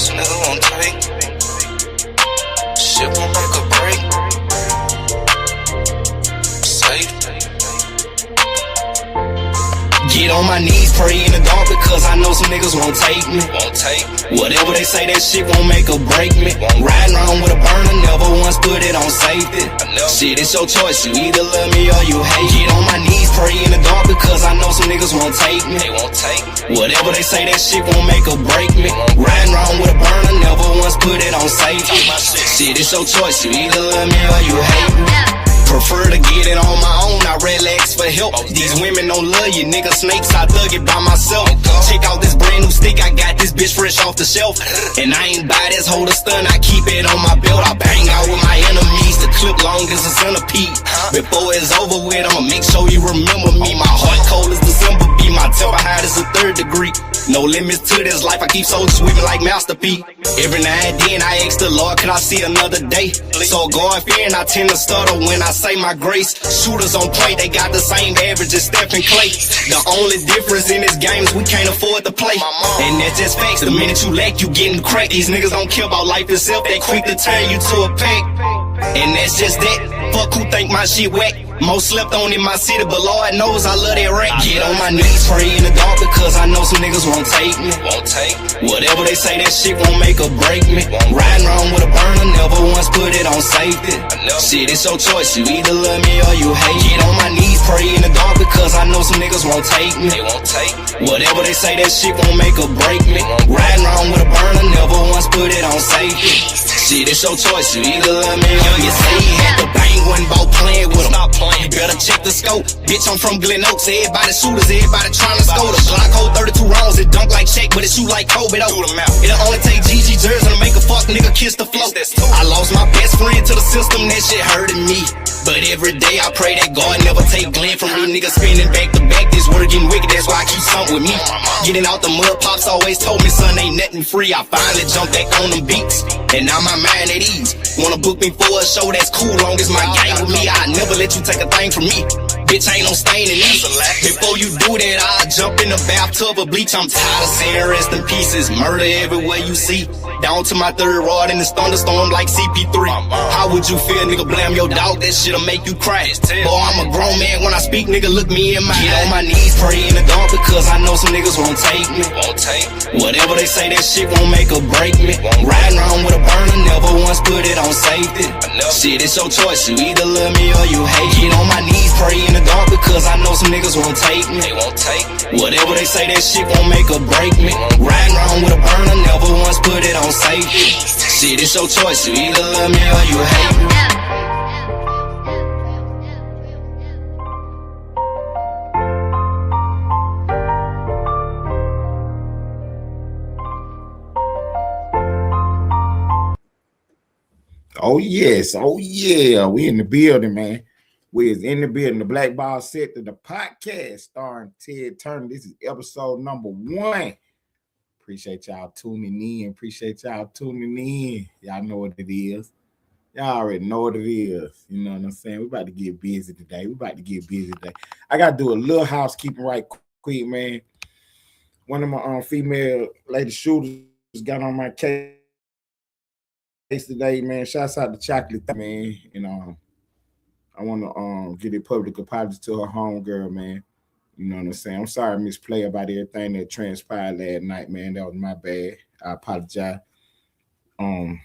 some niggas won't take. Shit won't make a break. Safe. Get on my knees, pray in the dark because I know some niggas won't take me. Whatever they say, that shit won't make or break me. Riding around with a burner, never once put it on safety. Shit, it's your choice, you either love me or you hate. Get on my knees, pray in the dark because I know some niggas won't take me. Whatever they say, that shit won't make or break me. Riding around with a burner, never once put it on safety. Shit, it's your choice, you either love me or you hate me. Prefer to get it on my own, I relax for help. These women don't love you, nigga snakes, I thug it by myself. Check out this brand new stick, I got this bitch fresh off the shelf. And I ain't buy this holder stun, I keep it on my belt. I bang out with my enemies, the clip long as a centipede. Before it's over with, I'ma make sure you remember me. My heart cold as December be, my temper hot as a 3rd degree. No limits to this life, I keep soldiers sweeping like Master P. Every now and then I ask the Lord, can I see another day? So going fearing, I tend to stutter when I say my grace. Shooters on play, they got the same average as Stephen Clay. The only difference in this game is we can't afford to play. And that's just facts, the minute you lack, you getting cracked. These niggas don't care about life itself, they quick to turn you to a pack. And that's just that, fuck who think my shit whack. Most slept on in my city, but Lord knows I love that rap. Get on my knees, pray in the dark because I know some niggas won't take me. Whatever they say, that shit won't make or break me. Riding around with a burner, never once put it on safety. Shit, it's your choice, you either love me or you hate. Get on my knees, pray in the dark because I know some niggas won't take me. Whatever they say, that shit won't make or break me. Riding around with a burner, never once put it on safety. Shit, it's your choice, you either love me or you say you had to bang one about playing with them. You better check the scope. Bitch, I'm from Glen Oaks. Everybody shooters, everybody trying to score. The Glock hold 32 rounds. It dunk like Shaq, but it shoot like Kobe. It'll only take GG jersey to make a fuck nigga kiss the floor. I lost my best friend to the system. That shit hurting me. But every day I pray that God never take Glenn from me. Niggas spinning back to back. This word getting wicked. That's why I keep something with me. Getting out the mud, pops always told me, son, ain't nothing free. I finally jumped back on them beats, and now my mind at ease. Wanna book me for a show, that's cool, long as my gang with me. I never let you take a thing from me. Bitch, ain't no stain in these. Before you do that, I'll jump in the bathtub of bleach. I'm tired of seeing rest in pieces, murder everywhere you see. Down to my 3rd rod in this thunderstorm like CP3. How would you feel, nigga? Blame your dog, that shit'll make you cry. Boy, I'm a grown man, when I speak, nigga, look me in my eye. Get on my knees, pray in the dark because I know some niggas won't take me. Whatever they say, that shit won't make or break me. Riding around with a burner, never once put it on safety. Shit, it's your choice, you either love me or you hate. Get on my knees, pray in the dark because I know some niggas won't take me. Whatever they say, that shit won't make or break me. Riding around with a burner, never once put it on safety. Shit, it's your choice, you either love me or you hate me. Oh, yes. Oh, yeah. We in the building, man. We is in the building. The Black Ball Set to the podcast starring Ted Turner. This is episode number 1. Appreciate y'all tuning in. Y'all know what it is. Y'all already know what it is. You know what I'm saying? We about to get busy today. I got to do a little housekeeping right quick, man. One of my female lady shooters got on my case today, man. Shouts out to Chocolate, man. And I want to give a public apology to her homegirl, man. You know what I'm saying? I'm sorry, Miss Play, about everything that transpired last night, man. That was my bad. I apologize. I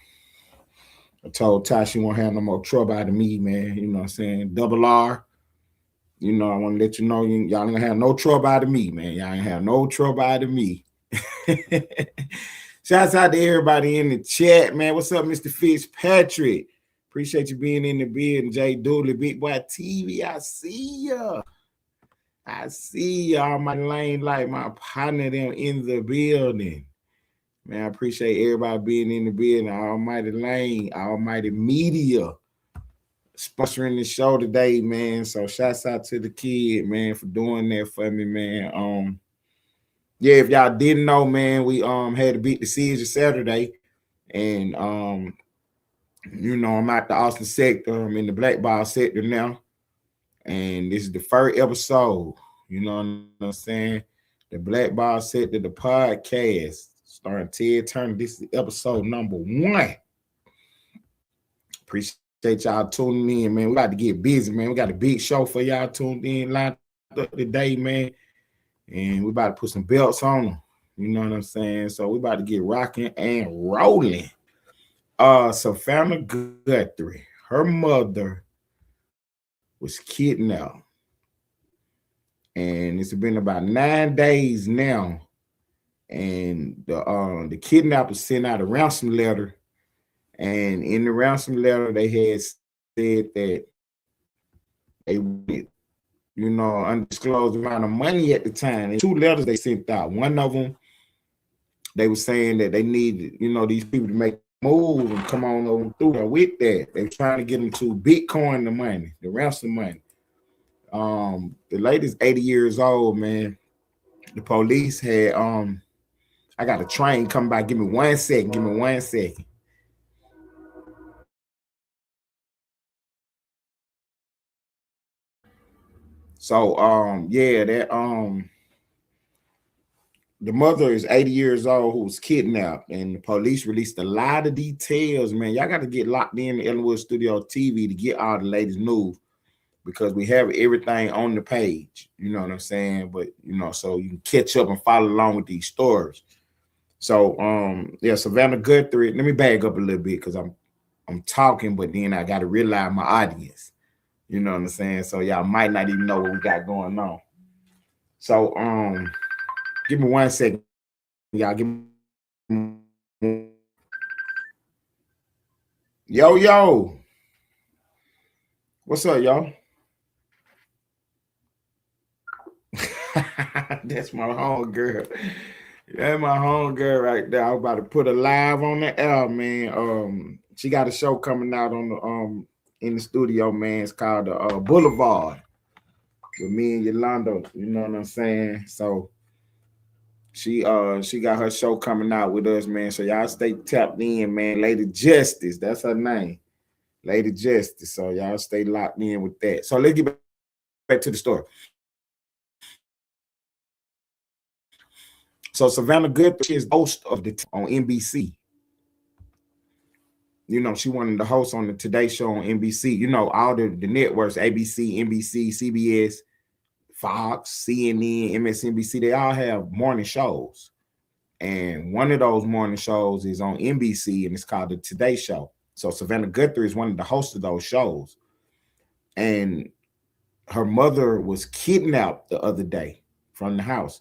told Ty she won't have no more trouble out of me, man. You know what I'm saying? Double R. You know, I want to let you know y'all ain't gonna have no trouble out of me, man. Y'all ain't have no trouble out of me. Shouts out to everybody in the chat, man. What's up, Mr. Fitzpatrick? Appreciate you being in the building. Jay Dooley, Big Boy TV. I see ya. My lane like my partner them in the building. Man, I appreciate everybody being in the building. Almighty Lane, Almighty Media sponsoring the show today, man. So shouts out to the kid, man, for doing that for me, man. Yeah, if y'all didn't know, man, we had to beat the Caesar Saturday. And you know, I'm at the Austin sector. I'm in the Black Ball sector now. And this is the first episode. You know what I'm saying? The Black Ball sector, the podcast. starring Ted Turner. This is episode number 1. Appreciate y'all tuning in, man. We got to get busy, man. We got a big show for y'all tuned in lined up today, man. And we about to put some belts on them. You know what I'm saying? So we about to get rocking and rolling. Savannah Guthrie, her mother was kidnapped. And it's been about 9 days now. And the kidnapper sent out a ransom letter. And in the ransom letter, they had said that they wanted, undisclosed amount of money at the time. And 2 letters they sent out. One of them, they were saying that they needed, these people to make moves and come on over through there with that. They were trying to get them to Bitcoin the money, the ransom money. The lady's 80 years old, man. The police had, I got a train coming by. Give me 1 second. Give me 1 second. So, the mother is 80 years old who was kidnapped, and the police released a lot of details, man. Y'all got to get locked in the Ellenwood Studio TV to get all the latest news because we have everything on the page. You know what I'm saying? But, so you can catch up and follow along with these stories. So, Savannah Guthrie, let me back up a little bit because I'm talking, but then I got to realize my audience. You know what I'm saying? So y'all might not even know what we got going on. So give me 1 second. Y'all give me yo. What's up, y'all? That's my home girl. That's my home girl right there. I'm about to put her live on the air, man. She got a show coming out on the in the studio, man. It's called the Boulevard with me and Yolanda. You know what I'm saying? So she got her show coming out with us, man. So y'all stay tapped in, man. Lady Justice, that's her name, Lady Justice. So y'all stay locked in with that. So let's get back to the story. So Savannah Guthrie is host of on NBC. She wanted to host on the Today Show on NBC. All the networks, ABC, NBC, CBS, Fox, CNN, MSNBC, they all have morning shows. And one of those morning shows is on NBC, and it's called the Today Show. So Savannah Guthrie is one of the hosts of those shows. And her mother was kidnapped the other day from the house.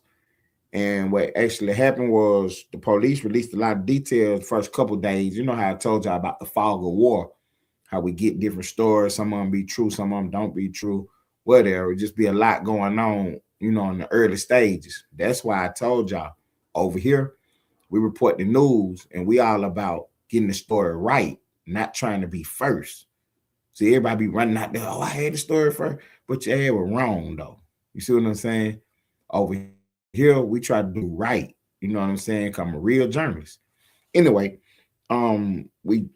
And what actually happened was the police released a lot of details the first couple of days. You know how I told y'all about the fog of war, how we get different stories. Some of them be true, some of them don't be true, whatever. Just be a lot going on, in the early stages. That's why I told y'all over here, we report the news and we all about getting the story right, not trying to be first. See, everybody be running out there, oh, I had the story first, but your head was wrong, though. You see what I'm saying? Over here, we try to do right. You know what I'm saying? I'm a real journalist. Anyway, we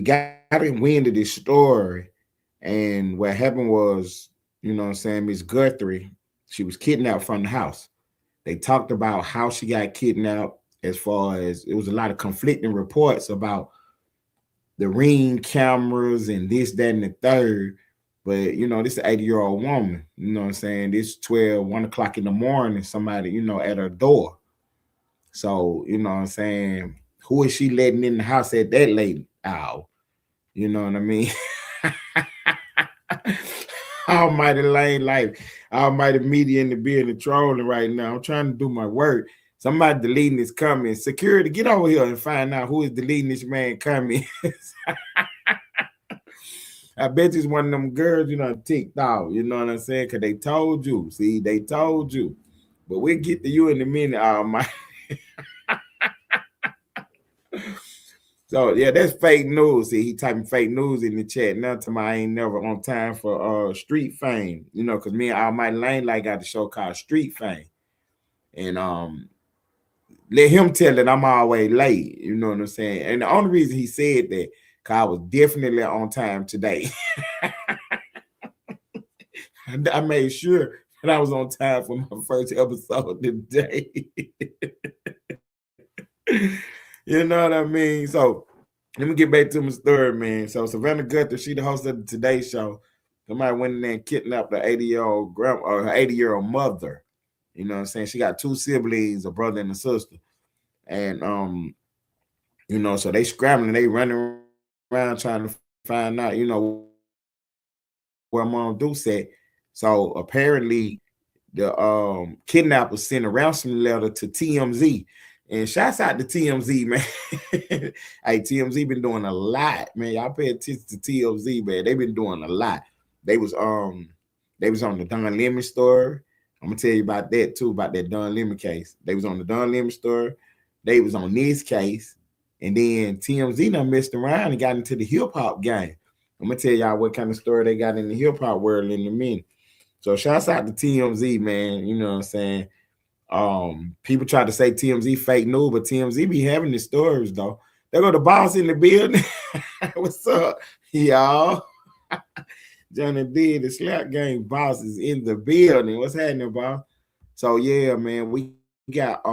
got wind of this story, and what happened was, Miss Guthrie, she was kidnapped from the house. They talked about how she got kidnapped, as far as it was a lot of conflicting reports about the Ring cameras and this, that, and the third. But, this is an 80-year-old woman, you know what I'm saying? This 1 o'clock in the morning, somebody, at her door. So, you know what I'm saying? Who is she letting in the house at that late hour? You know what I mean? Almighty lane life, almighty media in the building trolling right now. I'm trying to do my work. Somebody deleting this comment. Security, get over here and find out who is deleting this man comment. I bet it's one of them girls, ticked off. You know what I'm saying? Because they told you. See, they told you. But we'll get to you in a minute, almighty. So, yeah, that's fake news. See, he typing fake news in the chat. Now to my I ain't never on time for Street Fame, because me and Almighty Lane got the show called Street Fame. And let him tell it I'm always late. You know what I'm saying? And the only reason he said that, because I was definitely on time today. I made sure that I was on time for my first episode today. You know what I mean? So let me get back to my story, man. So Savannah Guthrie, she the host of the Today Show. Somebody went in there and kidnapped her 80-year-old grandma or her 80-year-old mother. You know what I'm saying? She got 2 siblings, a brother and a sister. And you know, so they scrambling, they running around trying to find out, you know, where Mom Deuce at. So apparently the kidnapper sent a ransom letter to TMZ. And shouts out to TMZ, man. Hey, TMZ been doing a lot, man. Y'all pay attention to TMZ, man. They've been doing a lot. They was on the Don Lemon story. I'm gonna tell you about that too, about that Don Lemon case. They was on the Don Lemon story. They was on this case. And then TMZ done messed around and got into the hip hop game. I'm gonna tell y'all what kind of story they got in the hip hop world in a minute. So shouts out to TMZ, man. You know what I'm saying? People try to say TMZ fake news, but TMZ be having the stories though. They go the boss in the building. What's up, y'all? Johnny D, the slap gang boss is in the building. What's happening, boss? So yeah, man, we got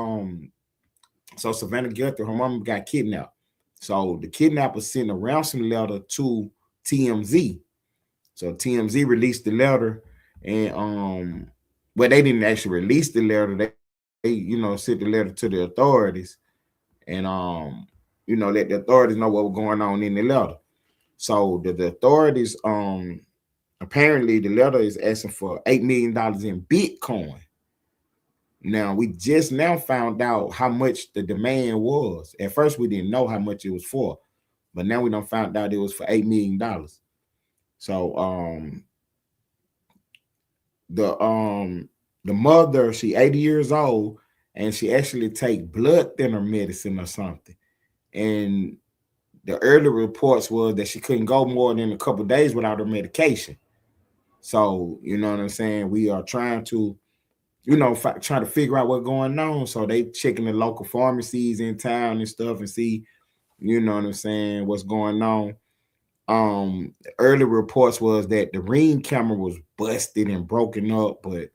so Savannah Guthrie, her mom got kidnapped. So the kidnapper sent a ransom letter to TMZ. So TMZ released the letter, and well, they didn't actually release the letter. They you know, sent the letter to the authorities, and you know, let the authorities know what was going on in the letter. So the authorities apparently the letter is asking for $8 million in Bitcoin. Now we just now found out how much the demand was. At first, we didn't know how much it was for, but now we done found out it was for $8 million. So the mother, she 80 years old, and she actually take blood thinner medicine or something. And the early reports was that she couldn't go more than a couple days without her medication. So you know what I'm saying? We are trying to, you know, trying to figure out what's going on. So they checking the local pharmacies in town and stuff and see, you know what I'm saying, what's going on. Early reports was that the Ring camera was busted and broken up, but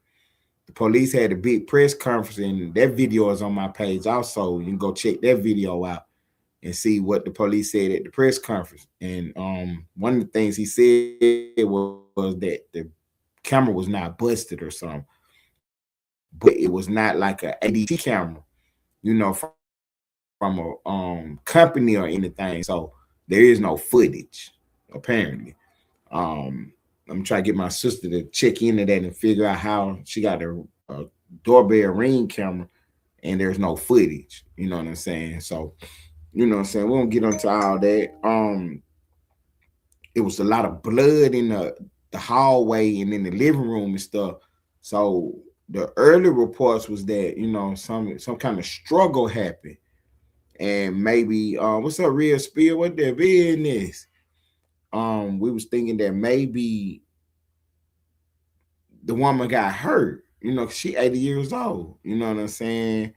the police had a big press conference, and that video is on my page also. You can go check that video out and see what the police said at the press conference. And one of the things he said was that the camera was not busted or something, but it was not like a ADT camera, you know, from a company or anything. So there is no footage, apparently. I'm trying to get my sister to check into that and figure out how she got a doorbell Ring camera and there's no footage. You know what I'm saying? So, you know what I'm saying? We won't get into all that. It was a lot of blood in the hallway and in the living room and stuff. So the early reports was that, you know, some kind of struggle happened. And maybe what's up, Real Spill? What their business? We was thinking that maybe the woman got hurt, you know, she 80 years old. You know what I'm saying?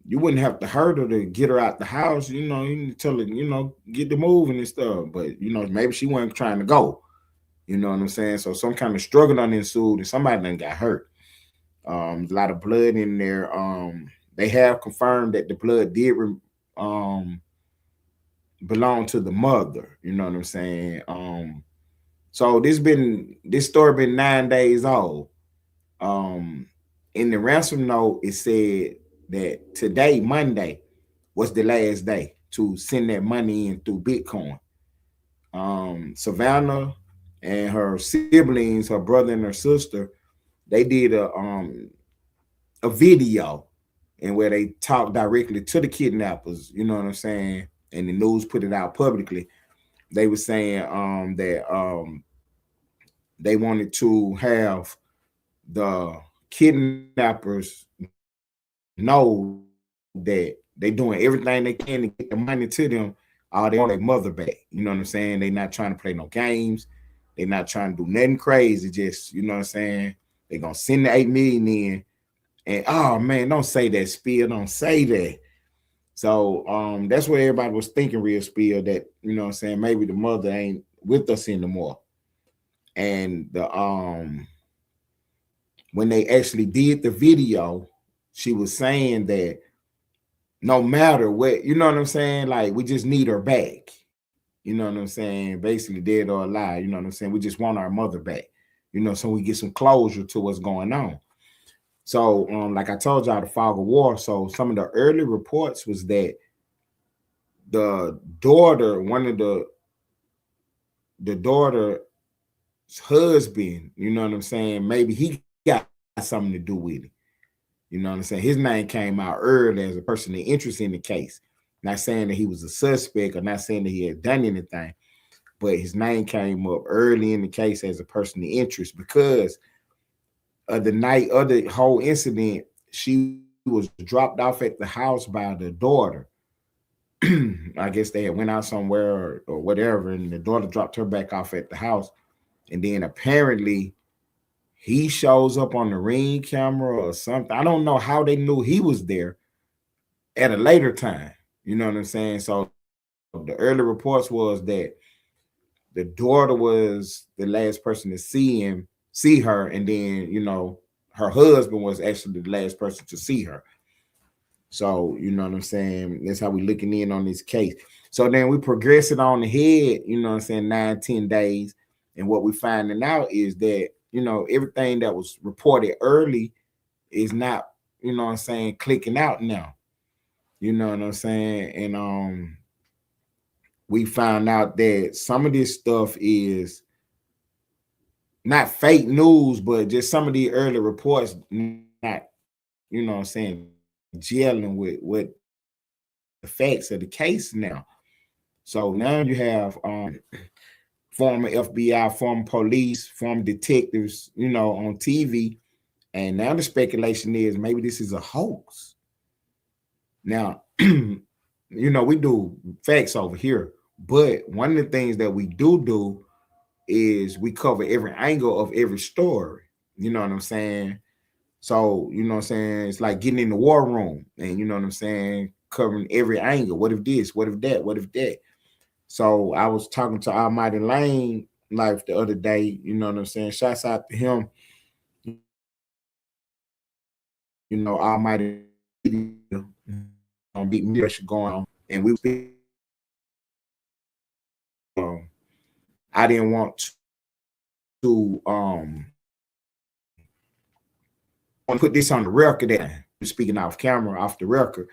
You wouldn't have to hurt her to get her out the house, you know, you need to tell her, you know, get the moving and stuff. But you know, maybe she wasn't trying to go. You know what I'm saying? So some kind of struggle done ensued and somebody done got hurt. A lot of blood in there. They have confirmed that the blood did belong to the mother. You know what I'm saying? So this story been 9 days old. In the ransom note, it said that today, Monday, was the last day to send that money in through Bitcoin. Savannah and her siblings, her brother and her sister, they did a video and where they talked directly to the kidnappers, you know what I'm saying? And the news put it out publicly. They were saying that they wanted to have the kidnappers know that they doing everything they can to get the money to them. They want their mother back. You know what I'm saying? They not trying to play no games. They not trying to do nothing crazy. Just, you know what I'm saying? They gonna send the $8 million in. And oh man, don't say that, Spill. Don't say that. So that's what everybody was thinking, Real Spill, that, you know what I'm saying, maybe the mother ain't with us anymore. And the when they actually did the video, she was saying that no matter what, you know what I'm saying? Like, we just need her back. You know what I'm saying? Basically, dead or alive. You know what I'm saying? We just want our mother back. You know, so we get some closure to what's going on. So, like I told y'all, the fog of war. So, some of the early reports was that the daughter, one of the daughter's husband, you know what I'm saying? Maybe he got something to do with it. You know what I'm saying? His name came out early as a person of interest in the case. Not saying that he was a suspect or not saying that he had done anything, but his name came up early in the case as a person of interest because the night of the whole incident, she was dropped off at the house by the daughter. I guess they had went out somewhere or whatever, and the daughter dropped her back off at the house. And then apparently he shows up on the Ring camera or something. I don't know how they knew he was there at a later time. You know what I'm saying? So the early reports was that the daughter was the last person to see her, and then, you know, her husband was actually the last person to see her. So, you know what I'm saying? That's how we looking in on this case. So then we progress it on ahead, you know what I'm saying, 9-10 days. And what we finding out is that, you know, everything that was reported early is not, you know what I'm saying, clicking out now. You know what I'm saying? And we found out that some of this stuff is not fake news, but just some of the early reports not, you know what I'm saying, gelling with what the facts of the case now. So now you have former FBI, former police, former detectives, you know, on TV. And now the speculation is maybe this is a hoax. Now, you know, we do facts over here, but one of the things that we do is we cover every angle of every story. You know what I'm saying? So, you know what I'm saying? It's like getting in the war room and, you know what I'm saying, covering every angle. What if this? What if that? What if that? So I was talking to Almighty Lane Life the other day, you know what I'm saying? Shouts out to him. You know, Almighty on big pressure going on. And I didn't want to put this on the record that speaking off camera, off the record.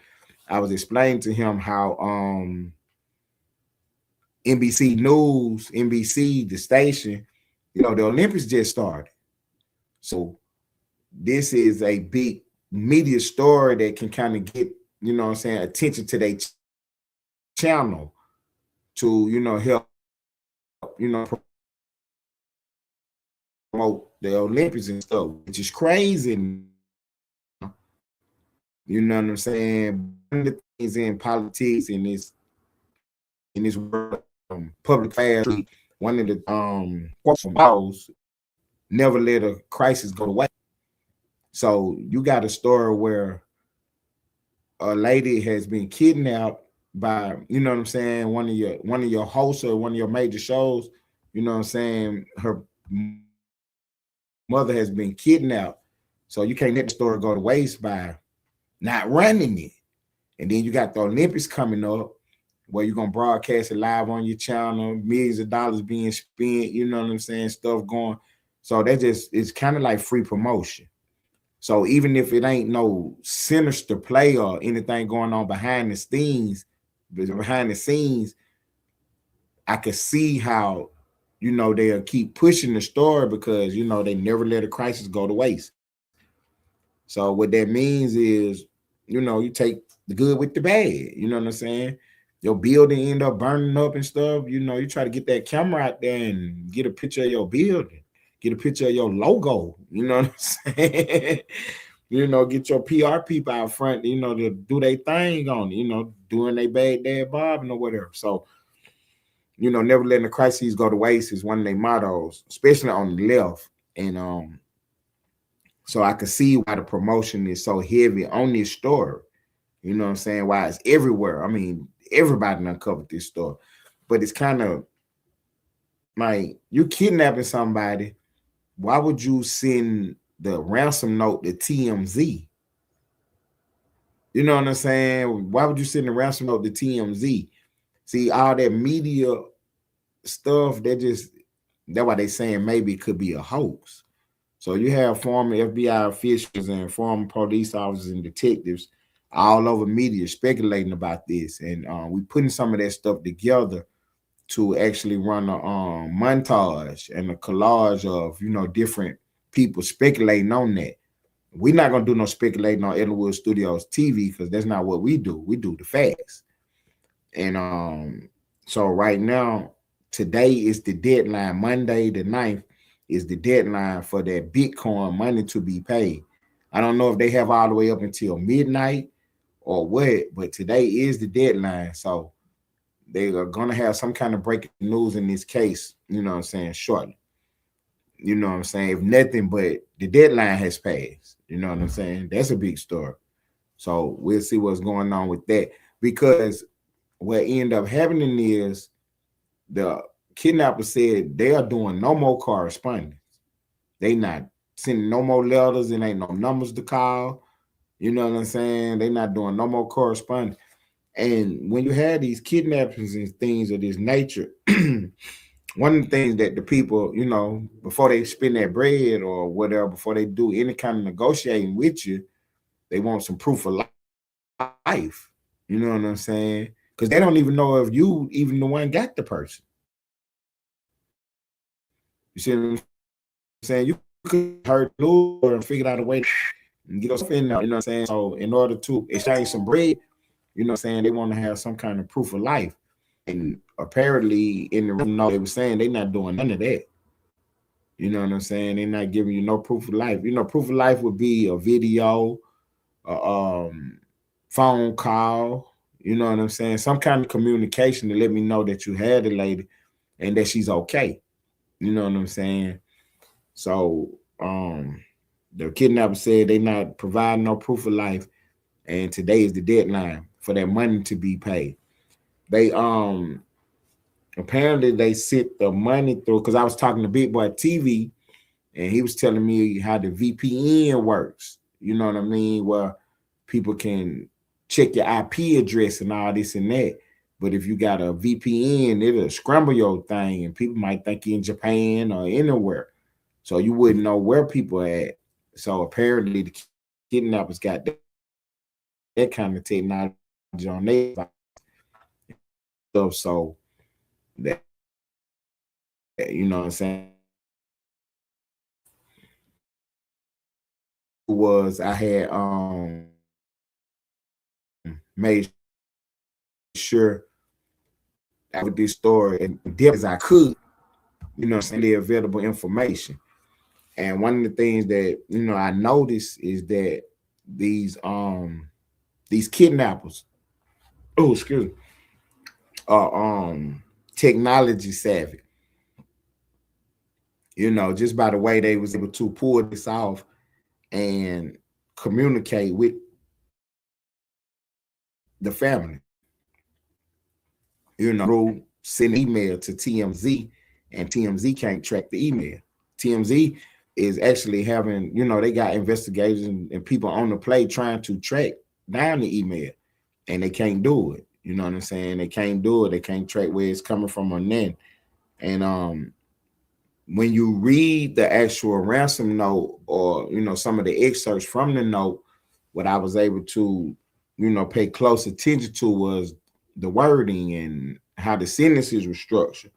I was explaining to him how NBC News, NBC, the station, you know, the Olympics just started. So this is a big media story that can kind of get, you know what I'm saying, attention to their channel to, you know, help, you know, promote the Olympics and stuff, which is crazy. You know what I'm saying? One of the things in politics in this world, public affairs, one of the laws, never let a crisis go to waste. So you got a story where a lady has been kidnapped by, you know what I'm saying, one of your hosts or one of your major shows, you know what I'm saying, her mother has been kidnapped. So you can't let the story go to waste by not running it. And then you got the Olympics coming up where you're going to broadcast it live on your channel, millions of dollars being spent, you know what I'm saying, stuff going. So that just, it's kind of like free promotion. So even if it ain't no sinister play or anything going on behind the scenes, I could see how, you know, they'll keep pushing the story because, you know, they never let a crisis go to waste. So what that means is, you know, you take the good with the bad. You know what I'm saying? Your building end up burning up and stuff. You know, you try to get that camera out there and get a picture of your building, get a picture of your logo. You know what I'm saying? You know, get your PR people out front, you know, to do their thing on it, you know, doing their bad dad bobbing or whatever. So, you know, never letting the crises go to waste is one of their mottos, especially on the left. And so I could see why the promotion is so heavy on this story. You know what I'm saying? Why it's everywhere. I mean, everybody uncovered this story. But it's kind of like you kidnapping somebody. Why would you send the ransom note to TMZ? You know what I'm saying? Why would you send a ransom note to TMZ? See, all that media stuff, that's why they saying maybe it could be a hoax. So you have former FBI officials and former police officers and detectives all over media speculating about this, and we putting some of that stuff together to actually run a montage and a collage of different people speculating on that. We're not gonna do no speculating on Ellenwood Studios TV because that's not what we do. We do the facts. And so right now, today is the deadline. Monday the 9th is the deadline for that Bitcoin money to be paid. I don't know if they have all the way up until midnight or what, but today is the deadline. So they are gonna have some kind of breaking news in this case, you know what I'm saying, shortly. You know what I'm saying? If nothing but the deadline has passed, you know what I'm saying? That's a big story. So we'll see what's going on with that. Because what end up happening is the kidnapper said they are doing no more correspondence. They not sending no more letters and ain't no numbers to call. You know what I'm saying? They not doing no more correspondence. And when you have these kidnappings and things of this nature, one of the things that the people, before they spend their bread or whatever, before they do any kind of negotiating with you, they want some proof of life. You know what I'm saying? Because they don't even know if you even the one got the person. You see what I'm saying? You could hurt lure and figure out a way and get us in there. You know what I'm saying? So in order to exchange some bread, you know what I'm saying, they want to have some kind of proof of life. And apparently in the room, no, they were saying they're not doing none of that. You know what I'm saying? They're not giving you no proof of life. Proof of life would be a video, a phone call, you know what I'm saying? Some kind of communication to let me know that you had the lady and that she's okay. You know what I'm saying? So the kidnapper said they not providing no proof of life, and today is the deadline for that money to be paid. They apparently they sent the money through because I was talking to Big Boy TV and he was telling me how the VPN works. You know what I mean? Where people can check your IP address and all this and that. But if you got a VPN, it'll scramble your thing, and people might think you're in Japan or anywhere. So you wouldn't know where people are at. So apparently the kidnappers got that kind of technology on their stuff. So that, you know what I'm saying? Was I had made sure I would this story as deep as I could, the available information. And one of the things that I noticed is that these kidnappers, oh excuse me, are technology savvy. Just by the way they was able to pull this off and communicate with the family. Through send email to TMZ, and TMZ can't track the email. TMZ is actually having, they got investigators and people on the play trying to track down the email, and they can't do it. You know what I'm saying? They can't do it. They can't track where it's coming from or then. And when you read the actual ransom note or some of the excerpts from the note, what I was able to pay close attention to was the wording and how the sentences were structured.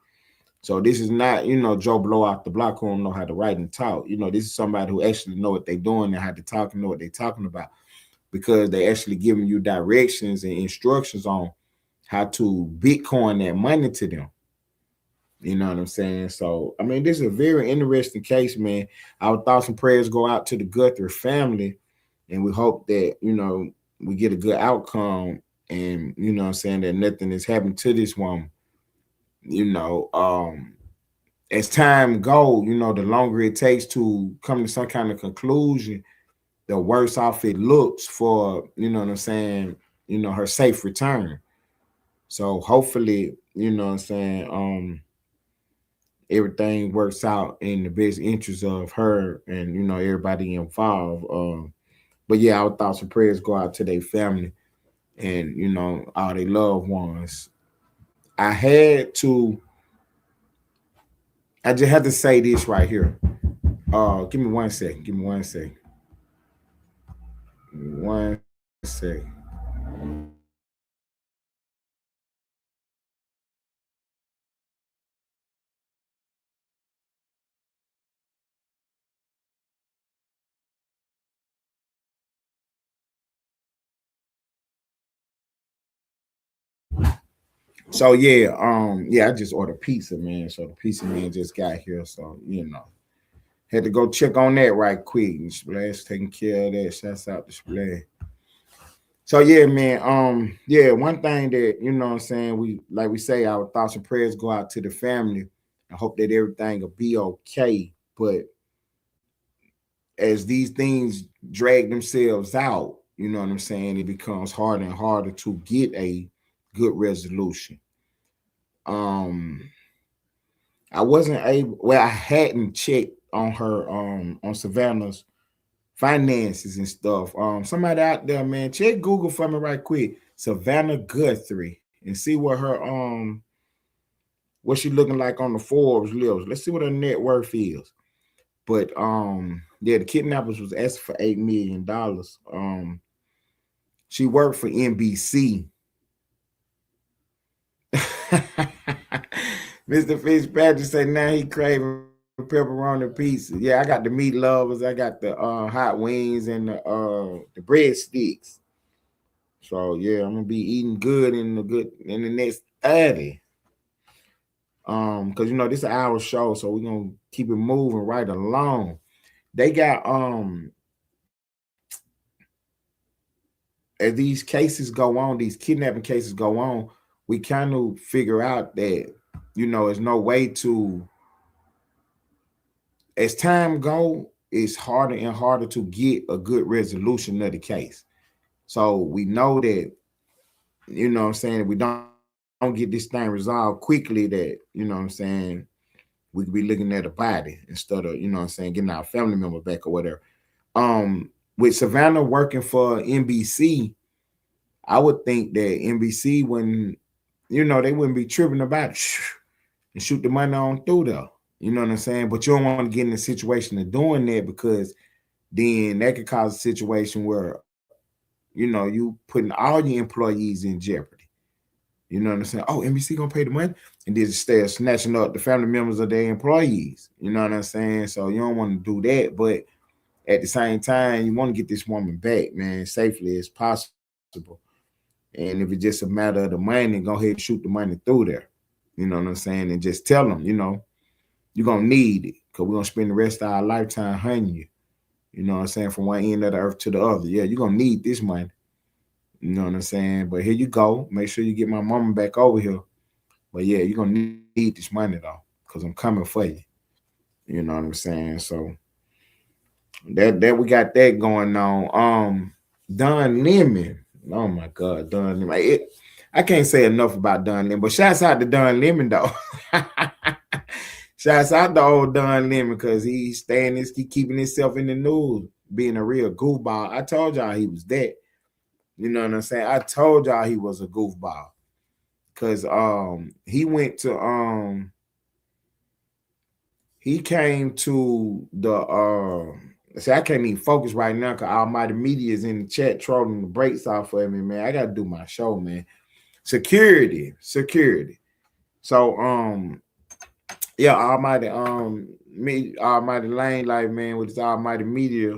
So this is not, Joe Blow off the block who don't know how to write and talk. This is somebody who actually know what they're doing and how to talk and know what they're talking about, because they actually giving you directions and instructions on how to Bitcoin that money to them. You know what I'm saying? So, I mean, this is a very interesting case, man. Our thoughts and prayers go out to the Guthrie family, and we hope that, we get a good outcome, and, what I'm saying, that nothing is happening to this woman. As time go, the longer it takes to come to some kind of conclusion, the worse off it looks for, what I'm saying, her safe return. So hopefully, what I'm saying, everything works out in the best interest of her and everybody involved. But yeah, our thoughts and prayers go out to their family and all their loved ones. I had to. I just had to say this right here. Give me 1 second. Give me 1 second. 1 second. So yeah, I just ordered pizza, man. So the pizza man just got here. So had to go check on that right quick. And Splash taking care of that. Shouts out to Splash. So yeah, man. Yeah, one thing that what I'm saying, we say, our thoughts and prayers go out to the family. I hope that everything will be okay. But as these things drag themselves out, you know what I'm saying, it becomes harder and harder to get a good resolution. Um, I wasn't able. Well, I hadn't checked on her on Savannah's finances and stuff. Somebody out there, man, check Google for me right quick. Savannah Guthrie and see what she looking like on the Forbes list. Let's see what her net worth is. But yeah, the kidnappers was asking for $8 million. She worked for NBC. Mr. Fitzpatrick said now he craving pepperoni pizza. Yeah, I got the meat lovers. I got the hot wings and the breadsticks. So yeah, I'm gonna be eating good in the next 30. Because this is an hour show, so we're gonna keep it moving right along. They got as these cases go on, these kidnapping cases go on, we kind of figure out that there's no way to, as time go, it's harder and harder to get a good resolution of the case. So we know that, what I'm saying, if we don't get this thing resolved quickly, that, what I'm saying, we could be looking at a body instead of, what I'm saying, getting our family member back or whatever. With Savannah working for NBC, I would think that NBC wouldn't, they wouldn't be tripping about it and shoot the money on through there. You know what I'm saying? But you don't want to get in a situation of doing that, because then that could cause a situation where, you putting all your employees in jeopardy. You know what I'm saying? Oh, NBC gonna pay the money, and then stay snatching up the family members of their employees. You know what I'm saying? So you don't want to do that, but at the same time, you want to get this woman back, man, safely as possible. And if it's just a matter of the money, go ahead and shoot the money through there. You know what I'm saying? And just tell them, you're going to need it, because we're going to spend the rest of our lifetime hunting you. You know what I'm saying? From one end of the earth to the other. Yeah, you're going to need this money. You know what I'm saying? But here you go. Make sure you get my mama back over here. But yeah, you're going to need this money, though, because I'm coming for you. You know what I'm saying? So that we got that going on. Don Lemon. Oh my God, Don Lemon. I can't say enough about Don Lemon, but shouts out to Don Lemon though. Shouts out to old Don Lemon, because he's keeping himself in the news, being a real goofball. I told y'all he was that. You know what I'm saying? I told y'all he was a goofball. Cause he went to he came to the see, I can't even focus right now because Almighty Media is in the chat trolling the brakes off for me, man. I gotta do my show, man. Security. So yeah, Almighty Almighty Lane Life, man, with his Almighty Media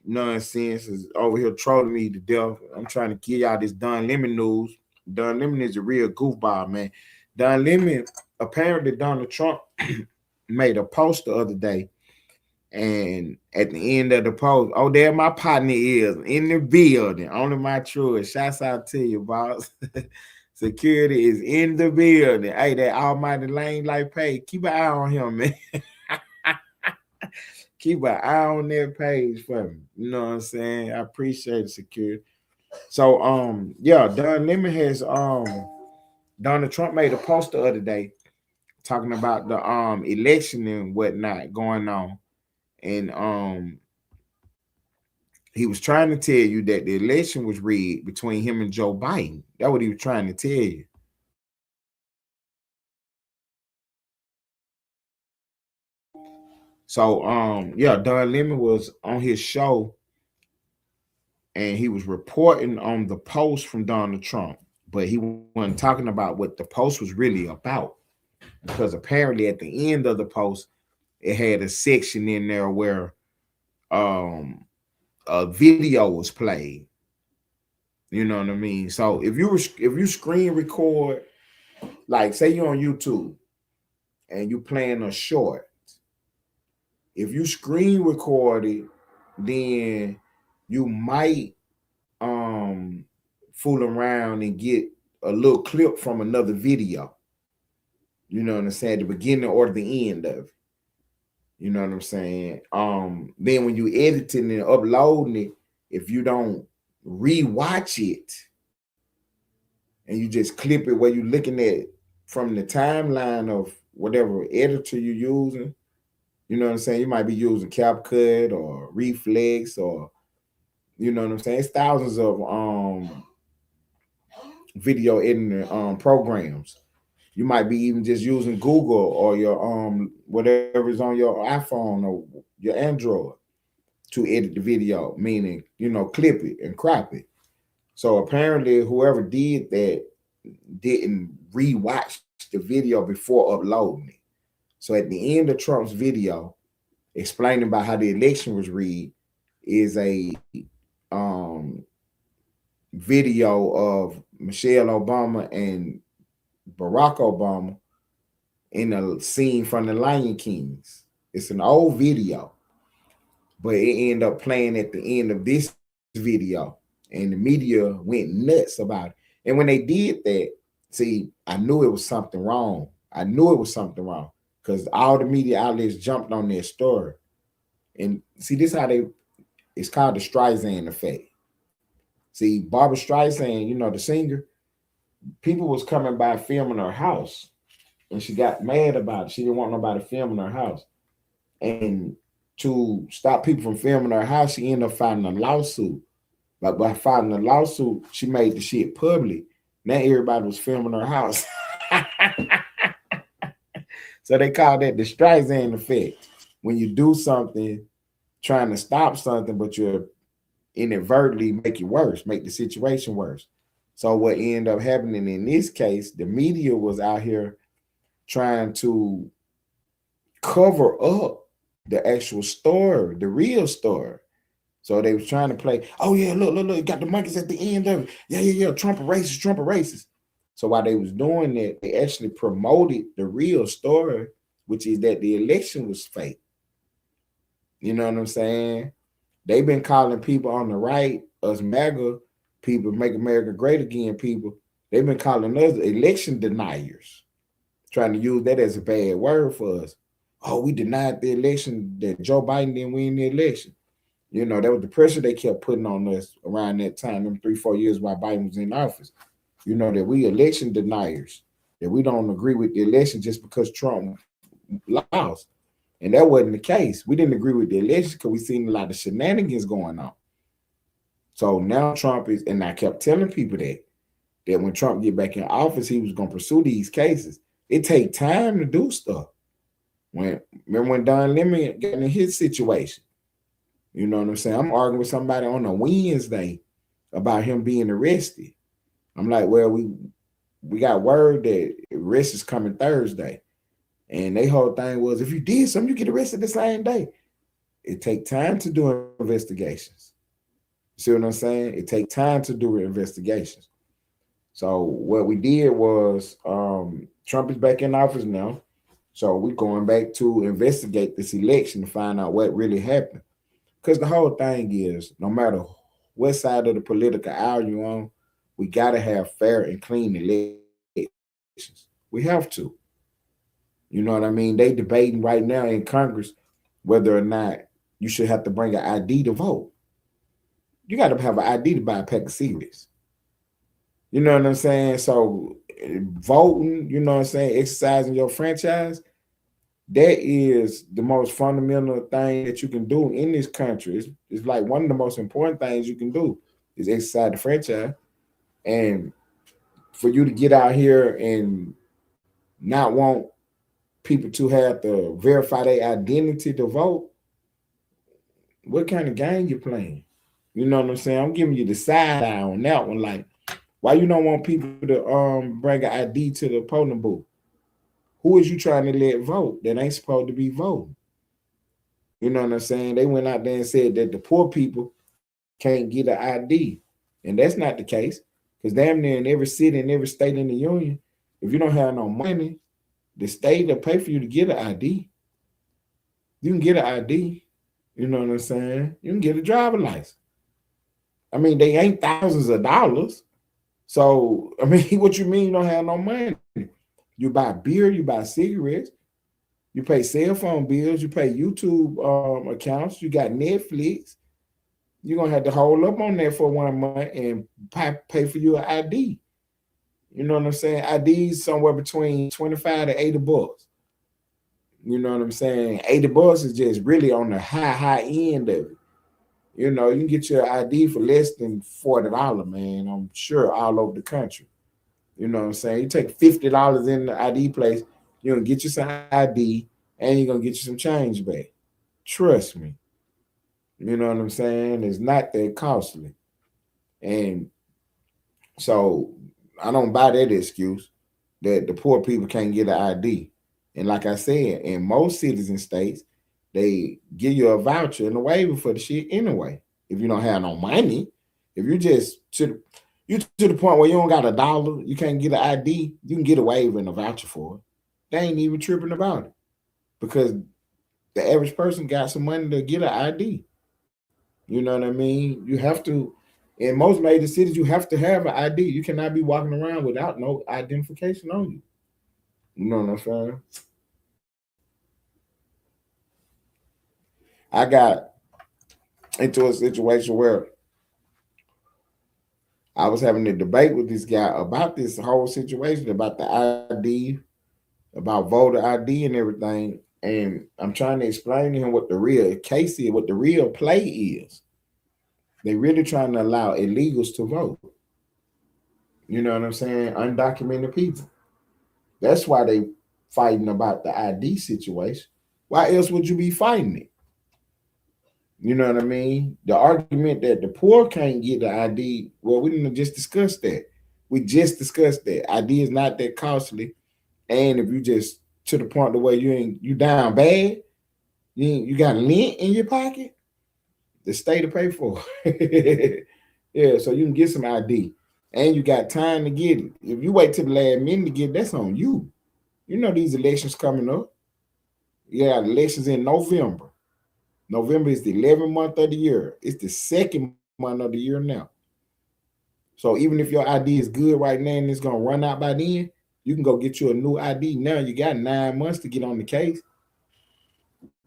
nonsense is over here trolling me to death. I'm trying to give y'all this Don Lemon news. Don Lemon is a real goofball, man. Don Lemon, apparently Donald Trump made a post the other day, and at the end of the post, oh, there my partner is in the building, only my true. Shouts out to you, boss. Security is in the building. Hey, that Almighty Lane Life page, keep an eye on him, man. Keep an eye on that page for me. You know what I'm saying? I appreciate it, security. So yeah, Don Lemon has Donald Trump made a post the other day talking about the election and whatnot going on. And He was trying to tell you that the election was rigged between him and Joe Biden. That's what he was trying to tell you. So, yeah, Don Lemon was on his show and he was reporting on the post from Donald Trump, but he wasn't talking about what the post was really about. Because apparently at the end of the post, it had a section in there where a video was played. You know what I mean? So if you screen record, like say you're on YouTube and you playing a short, if you screen record it, then you might fool around and get a little clip from another video. You know what I'm saying? The beginning or the end of it. You know what I'm saying? Then when you editing and uploading it, if you don't rewatch it and you just clip it where you're looking at from the timeline of whatever editor you're using, you know what I'm saying? You might be using CapCut or Reflex or, you know what I'm saying? It's thousands of video editing programs. You might be even just using Google or your whatever is on your iPhone or your Android to edit the video, meaning, you know, clip it and crop it. So apparently whoever did that didn't rewatch the video before uploading it. So at the end of Trump's video explaining about how the election was rigged is a video of Michelle Obama and Barack Obama in a scene from the Lion Kings. It's an old video, but it ended up playing at the end of this video, and the media went nuts about it. And when they did that, see, I knew it was something wrong. I knew it was something wrong because all the media outlets jumped on their story. And see, this is how it's called the Streisand effect. See, Barbara Streisand, you know, the singer, people was coming by filming her house, and she got mad about it. She didn't want nobody filming her house. And to stop people from filming her house, she ended up filing a lawsuit. But by filing a lawsuit, she made the shit public. Now everybody was filming her house. So they call that the Streisand effect. When you do something, trying to stop something, but you're inadvertently make it worse, make the situation worse. So what ended up happening in this case, the media was out here trying to cover up the actual story, the real story. So they was trying to play, oh yeah, look, got the monkeys at the end of it. Yeah, Trump a racist. So while they was doing that, they actually promoted the real story, which is that the election was fake. You know what I'm saying? They've been calling people on the right, us MAGA people, Make America Great Again people, they've been calling us election deniers, trying to use that as a bad word for us. Oh, we denied the election, that Joe Biden didn't win the election. You know, that was the pressure they kept putting on us around that time, them 3-4 years while Biden was in office. You know, that we election deniers, that we don't agree with the election just because Trump lost. And that wasn't the case. We didn't agree with the election because we seen a lot of shenanigans going on. So now Trump is, and I kept telling people that when Trump get back in office, he was going to pursue these cases. It take time to do stuff. Remember when Don Lemon got in his situation? You know what I'm saying? I'm arguing with somebody on a Wednesday about him being arrested. I'm like, well, we got word that arrest is coming Thursday. And their whole thing was, if you did something, you get arrested the same day. It take time to do investigations. See what I'm saying? It take time to do investigations. So what we did was, Trump is back in office now. So we're going back to investigate this election to find out what really happened. Because the whole thing is, no matter what side of the political aisle you're on, we got to have fair and clean elections. We have to. You know what I mean? They debating right now in Congress whether or not you should have to bring an ID to vote. You got to have an ID to buy a pack of cigarettes. You know what I'm saying? So voting, you know what I'm saying, exercising your franchise, that is the most fundamental thing that you can do in this country. It's like one of the most important things you can do is exercise the franchise. And for you to get out here and not want people to have to verify their identity to vote, what kind of game you playing? You know what I'm saying? I'm giving you the side eye on that one. Like, why you don't want people to bring an ID to the polling booth? Who is you trying to let vote that ain't supposed to be voting? You know what I'm saying? They went out there and said that the poor people can't get an ID. And that's not the case. Because damn near in every city and every state in the union, if you don't have no money, the state will pay for you to get an ID. You can get an ID. You know what I'm saying? You can get a driver license. I mean, they ain't thousands of dollars. So, I mean, what you mean you don't have no money? You buy beer, you buy cigarettes, you pay cell phone bills, you pay YouTube accounts, you got Netflix. You're going to have to hold up on that for 1 month and pay for your ID. You know what I'm saying? ID's somewhere between 25 to 80 bucks. You know what I'm saying? 80 bucks is just really on the high end of it. You know, you can get your ID for less than $40, man. I'm sure all over the country. You know what I'm saying? You take $50 in the ID place, you're going to get you some ID and you're going to get you some change back. Trust me. You know what I'm saying? It's not that costly. And so I don't buy that excuse that the poor people can't get an ID. And like I said, in most cities and states, they give you a voucher and a waiver for the shit anyway. If you don't have no money, if you just to the point where you don't got $1, you can't get an ID, you can get a waiver and a voucher for it. They ain't even tripping about it because the average person got some money to get an ID. You know what I mean? You have to, in most major cities, you have to have an ID. You cannot be walking around without no identification on you. You know what I'm saying? I got into a situation where I was having a debate with this guy about this whole situation, about the ID, about voter ID and everything. And I'm trying to explain to him what the real case is, what the real play is. They really trying to allow illegals to vote. You know what I'm saying? Undocumented people. That's why they fighting about the ID situation. Why else would you be fighting it? You know what I mean? The argument that the poor can't get the ID, well, we didn't just discuss that. We just discussed that. ID is not that costly. And if you just to the point the way you down bad, you got lint in your pocket, the state to pay for it. Yeah, so you can get some ID. And you got time to get it. If you wait till the last minute to get it, that's on you. You know these elections coming up. Yeah, elections in November. November is the 11th month of the year. It's the second month of the year now. So even if your ID is good right now and it's going to run out by then, you can go get you a new ID. Now you got 9 months to get on the case.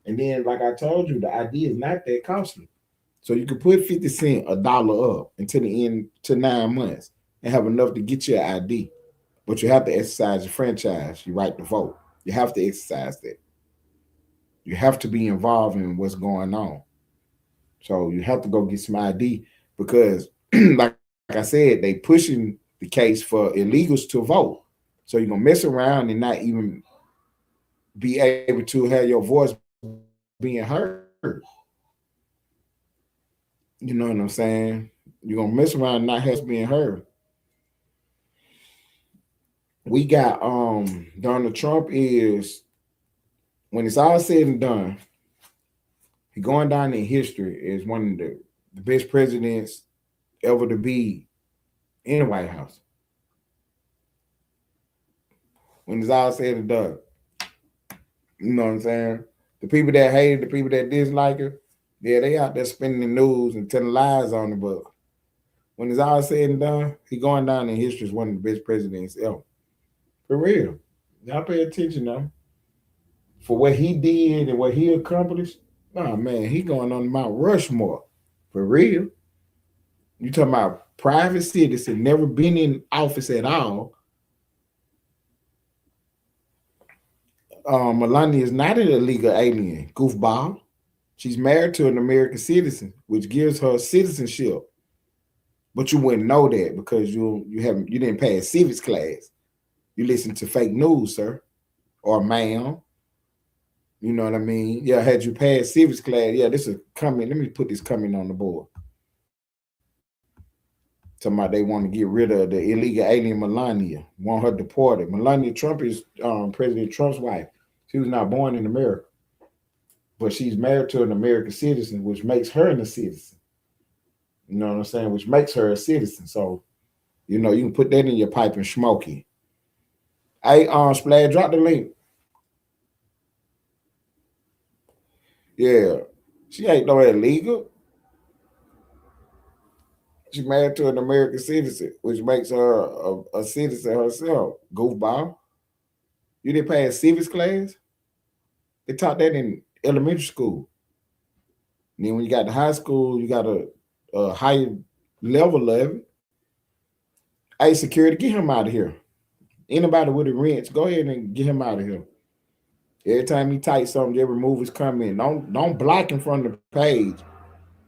And then, like I told you, the ID is not that costly. So you can put 50 cents, $1 up until the end to 9 months and have enough to get your ID. But you have to exercise your franchise, your right to vote. You have to exercise that. You have to be involved in what's going on. So you have to go get some ID because, like I said, they pushing the case for illegals to vote. So you're going to mess around and not even be able to have your voice being heard. You know what I'm saying? You're going to mess around and not have being heard. We got Donald Trump is, when it's all said and done, he's going down in history as one of the best presidents ever to be in the White House. When it's all said and done. You know what I'm saying? The people that hate it, the people that dislike her, yeah, they out there spinning the news and telling lies on the book. When it's all said and done, he's going down in history as one of the best presidents ever. For real. Y'all pay attention now. For what he did and what he accomplished, oh man, he going on Mount Rushmore. For real. You talking about private citizen, never been in office at all. Melania is not an illegal alien, goofball. She's married to an American citizen, which gives her citizenship. But you wouldn't know that because you didn't pass civics class. You listen to fake news, sir, or ma'am. You know what I mean? Yeah, had you passed civics class, yeah, this is coming. Let me put this coming on the board. Talking about they want to get rid of the illegal alien Melania, want her deported. Melania Trump is President Trump's wife. She was not born in America, but she's married to an American citizen, which makes her a citizen. You know what I'm saying? Which makes her a citizen. So, you know, you can put that in your pipe and smoke it. Hey, Splash, drop the link. Yeah, she ain't no illegal. She married to an American citizen, which makes her a citizen herself. Goofball. You didn't pass civics class? They taught that in elementary school. And then when you got to high school, you got a higher level of it. Hey, security, get him out of here. Anybody with a wrench, go ahead and get him out of here. Every time he types something, they remove his comment. Don't block him from the page.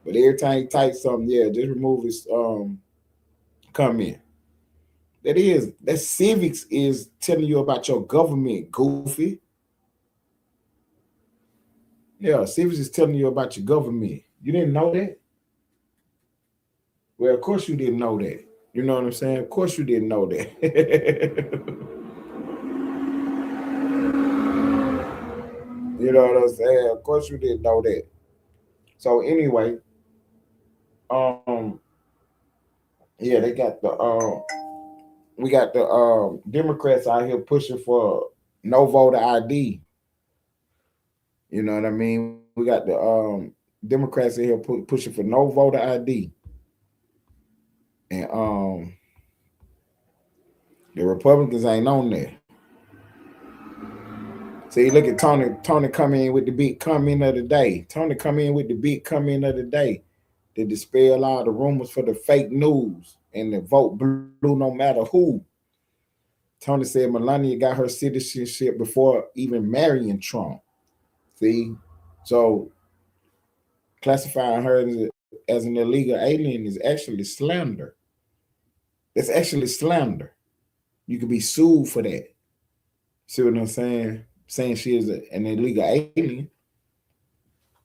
But every time he types something, yeah, just remove his comment. That civics is telling you about your government, goofy. Yeah, civics is telling you about your government. You didn't know that? Well, of course you didn't know that. You know what I'm saying? Of course you didn't know that. You know what I'm saying? Of course you didn't know that. So anyway, yeah, they got the we got the Democrats out here pushing for no voter ID. You know what I mean? We got the Democrats in here pushing for no voter ID. And the Republicans ain't on there. See, look at Tony. Tony come in with the big comment of the day. Tony come in with the big comment of the day to dispel all the rumors for the fake news and the vote blue no matter who. Tony said Melania got her citizenship before even marrying Trump. See? So classifying her as an illegal alien is actually slander. That's actually slander. You could be sued for that. See what I'm saying? Saying she is an illegal alien.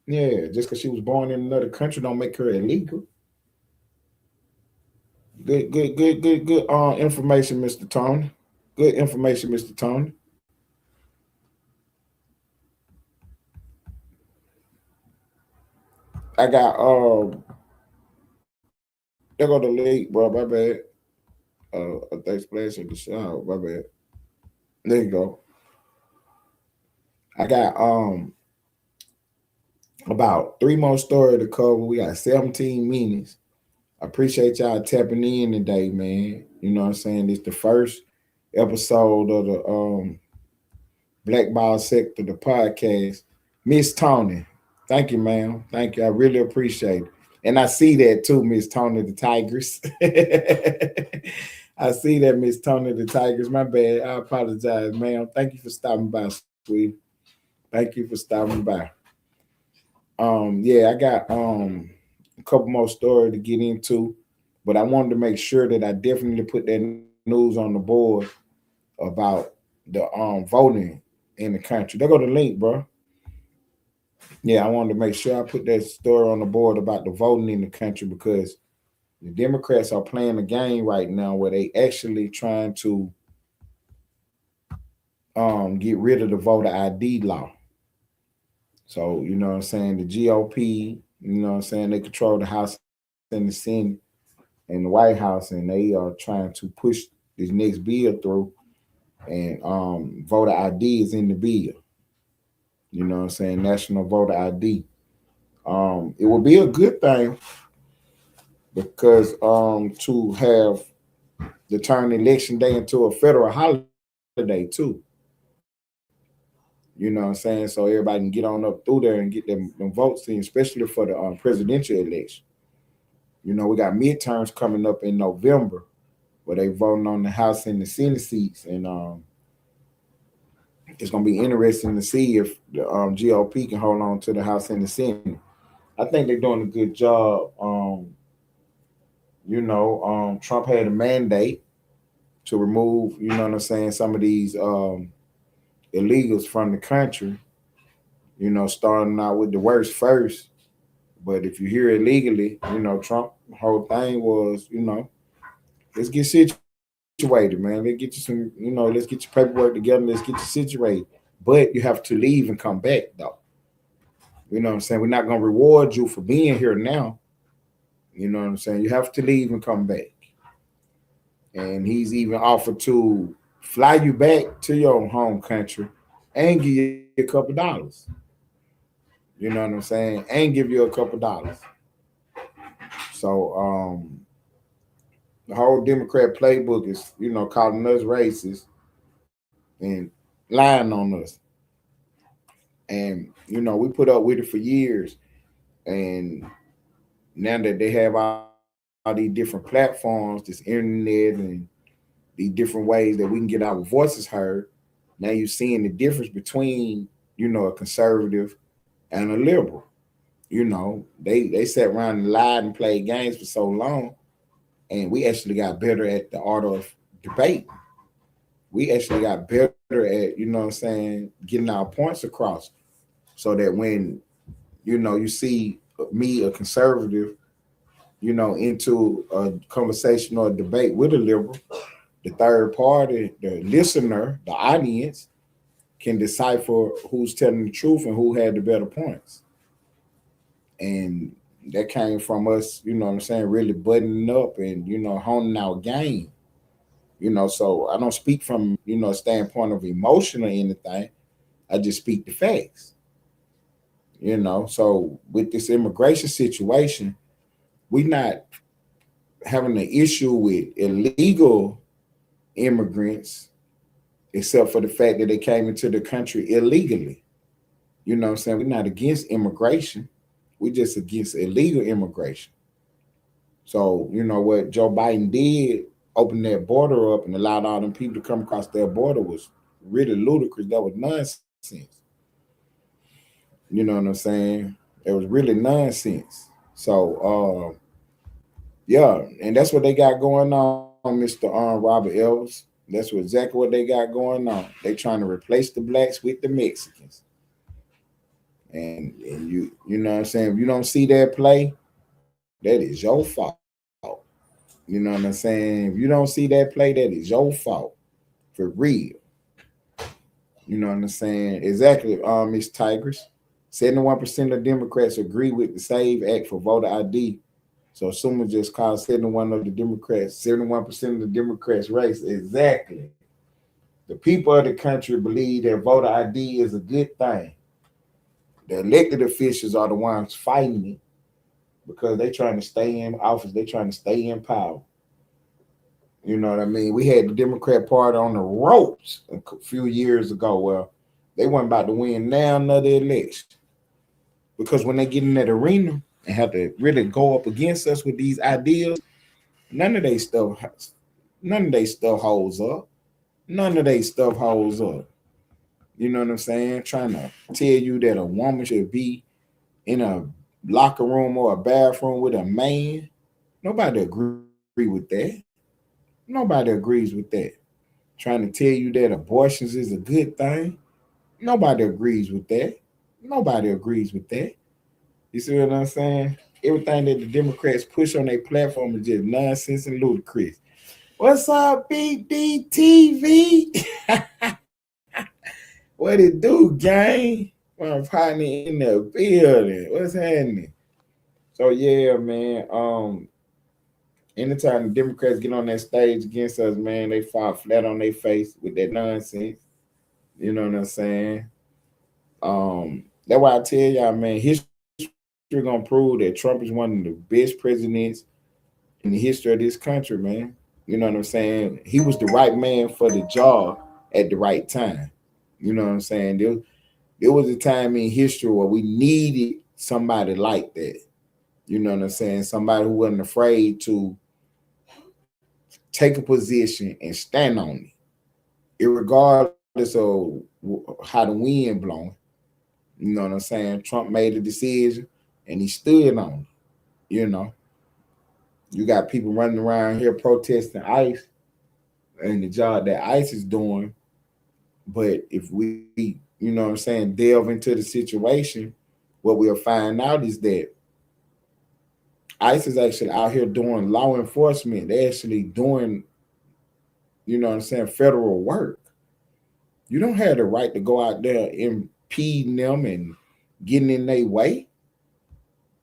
Yeah, just because she was born in another country don't make her illegal. Good information, Mr. Tony. Good information, Mr. Tony. I got there go the link, bro. My bad. I think Splash in the shower. My bad. There you go. I got about 3 more stories to cover. We got 17 minutes. I appreciate y'all tapping in today, man. You know what I'm saying? It's the first episode of the Black Ball Sector, the podcast. Miss Tony, thank you, ma'am. Thank you. I really appreciate it. And I see that too, Miss Tony the Tigress. I see that, Miss Tony the Tigress. My bad. I apologize, ma'am. Thank you for stopping by, sweetie. Thank you for stopping by. Yeah, I got a couple more stories to get into, but I wanted to make sure that I definitely put that news on the board about the voting in the country. There go the link, bro. Yeah, I wanted to make sure I put that story on the board about the voting in the country because the Democrats are playing a game right now where they actually trying to get rid of the voter ID law. So, you know what I'm saying? The GOP, you know what I'm saying? They control the House and the Senate and the White House, and they are trying to push this next bill through. And voter ID is in the bill. You know what I'm saying? National voter ID. It would be a good thing because to have the turn election day into a federal holiday too. You know what I'm saying? So everybody can get on up through there and get them votes in, especially for the presidential election. You know, we got midterms coming up in November where they voting on the House and the Senate seats. And it's going to be interesting to see if the GOP can hold on to the House and the Senate. I think they're doing a good job. Trump had a mandate to remove, some of these illegals from the country, starting out with the worst first. But if you hear illegally, Trump whole thing was, let's get situated, man. Let's get you some, let's get your paperwork together. Let's get you situated. But you have to leave and come back, though. You know what I'm saying? We're not going to reward you for being here now. You know what I'm saying? You have to leave and come back. And he's even offered to fly you back to your home country and give you a couple dollars. You know what I'm saying? And give you a couple dollars. So the whole Democrat playbook is, calling us racist and lying on us. And, we put up with it for years. And now that they have all these different platforms, this internet and these different ways that we can get our voices heard, now you're seeing the difference between, a conservative and a liberal. They sat around and lied and played games for so long, and we actually got better at the art of debate. We actually got better at, getting our points across, so that when, you see me, a conservative, into a conversation or a debate with a liberal, the third party, the listener, the audience, can decipher who's telling the truth and who had the better points. And that came from us, really buttoning up and, honing our game. So I don't speak from, a standpoint of emotion or anything. I just speak the facts. So with this immigration situation, we're not having an issue with illegal immigrants, except for the fact that they came into the country illegally. We're not against immigration. We're just against illegal immigration. So, what Joe Biden did, open that border up and allowed all them people to come across their border, was really ludicrous. That was nonsense. You know what I'm saying? It was really nonsense. So, yeah, and that's what they got going on, Mr. Robert Elvis. That's exactly what they got going on. They trying to replace the blacks with the Mexicans. And you know what I'm saying? If you don't see that play, that is your fault. You know what I'm saying? If you don't see that play, that is your fault. For real. You know what I'm saying? Exactly, Miss Tigress. 71% of Democrats agree with the SAVE Act for voter ID. So someone just called 71% of the Democrats race. Exactly. The people of the country believe that voter ID is a good thing. The elected officials are the ones fighting it because they're trying to stay in office. They're trying to stay in power. You know what I mean? We had the Democrat Party on the ropes a few years ago. Well, they weren't about to win now another election. Because when they get in that arena and have to really go up against us with these ideas, none of their stuff holds up. None of their stuff holds up. You know what I'm saying? Trying to tell you that a woman should be in a locker room or a bathroom with a man. Nobody agree with that. Nobody agrees with that. Trying to tell you that abortions is a good thing. Nobody agrees with that. Nobody agrees with that. You see what I'm saying? Everything that the Democrats push on their platform is just nonsense and ludicrous. What's up, BDTV? What it do, gang? My partner in the building. What's happening? So yeah, man. Anytime the Democrats get on that stage against us, man, they fall flat on their face with that nonsense. You know what I'm saying? That's why I tell y'all, man, history gonna prove that Trump is one of the best presidents in the history of this country, man. You know what I'm saying? He was the right man for the job at the right time. You know what I'm saying? There was a time in history where we needed somebody like that. You know what I'm saying? Somebody who wasn't afraid to take a position and stand on it, irregardless of how the wind blowing. You know what I'm saying? Trump made a decision and he stood on it. You know, you got people running around here protesting ICE and the job that ICE is doing. But if we, you know what I'm saying, delve into the situation, what we'll find out is that ICE is actually out here doing law enforcement. They're actually doing, you know what I'm saying, federal work. You don't have the right to go out there impeding them and getting in their way.